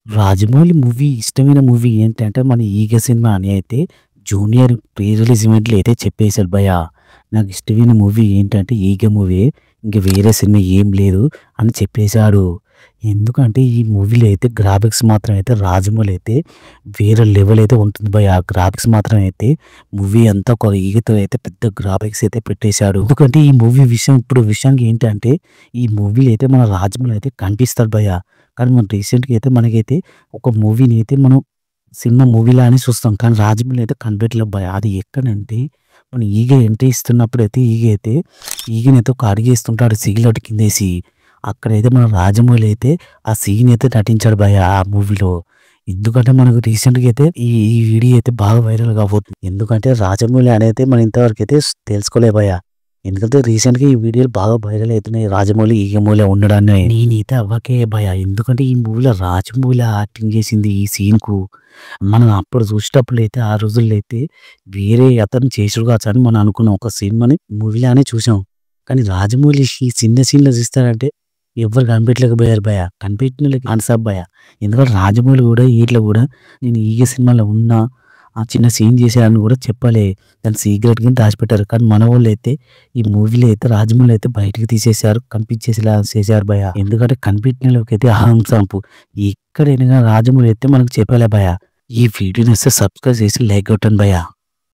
Rajamouli movie ఇష్టమైన movie ఏంటంటే మన 'ఈగ' సినిమా అని అయితే జూనియర్ ప్రీ రిలీజ్ ఈవెంట్‌లో అయితే చెప్పేసాడు భయ్యా. నాకు ఇష్టమైన మూవీ ఏంటంటే 'ఈగ' మూవీ. ఇంక వేరే సినిమా ఏం లేదు అని చెప్పేసాడు. ఎందుకంటే ఈ మూవీలో అయితే గ్రాఫిక్స్ మాత్రం అయితే రాజమౌళి అయితే వేరే లెవెల్ అయితే ఉంటుంది భయ్యా. గ్రాఫిక్స్ మాత్రం అయితే మూవీ అంతా ఒక ఈగతో అయితే పెద్ద గ్రాఫిక్స్ అయితే పెట్టేశాడు. ఎందుకంటే ఈ మూవీ విషయానికి ఏంటంటే ఈ మూవీలో అయితే మన రాజమౌళి అయితే కనిపిస్తాడు భయ్యా. కానీ మనం రీసెంట్‌గా అయితే మనకైతే ఒక మూవీని అయితే మనం సినిమా మూవీలానే చూస్తాం. కానీ రాజమౌళి అయితే కనిపెట్టలేదు భయ్యా. అది ఎక్కడంటే మన ఈగ ఎంట్రీ ఇస్తున్నప్పుడైతే ఈగనైతే ఒక అడుగేస్తుంటాడు సిగరెట్ కిందేసి. అక్కడైతే మన రాజమౌళి అయితే ఆ సీన్ అయితే నటించాడు భయ్యా ఆ మూవీలో. ఎందుకంటే మనకు రీసెంట్‌గా అయితే ఈ ఈ వీడియో అయితే బాగా వైరల్ కాబోతుంది. ఎందుకంటే రాజమౌళి అనేది మనం ఇంతవరకు అయితే తెలుసుకోలే భయ్యా. ఎందుకంటే రీసెంట్‌గా ఈ వీడియోలు బాగా వైరల్ అవుతున్నాయి. రాజమౌళి, ఈగమౌళి ఉండడాన్ని. నేనైతే అవ్వకే భయ్యా. ఎందుకంటే ఈ మూవీలో రాజమౌళి యాక్టింగ్ చేసింది ఈ సీన్‌కు. మనం అప్పుడు చూసేటప్పుడు అయితే ఆ రోజుల్లో అయితే వేరే అతను చేసుడు కావచ్చు అని మనం అనుకున్నాం. ఒక సినిమాని మూవీలానే చూసాం. కానీ రాజమౌళి ఈ చిన్న సీన్‌లో చూస్తాడంటే ఎవ్వరు కనిపెట్టలేకపోయారు భయ్యా. కనిపెట్టినోళ్ళకి హ్యాండ్స్ అప్ భయ్యా. ఎందుకంటే రాజమౌళి కూడా ఈట్ల కూడా నేను 'ఈగ' సినిమాలో ఉన్నా ఆ చిన్న సీన్ చేశారని కూడా చెప్పలే. దాన్ని సీక్రెట్‌గానే దాచిపెట్టారు. కానీ మనవోళ్ళైతే ఈ మూవీలో అయితే రాజమౌళి అయితే బయటికి తీసేశారు. కనిపించేసేలా చేశారు భయ్యా. ఎందుకంటే కనిపెట్టినోళ్ళకైతే సంపు. ఎక్కడైనా గాని రాజమౌళి అయితే మనకు చెప్పలే భయ్యా. ఈ వీడియో నచ్చితే సబ్స్క్రైబ్ చేసి లైక్ కొట్టండి భయ్యా.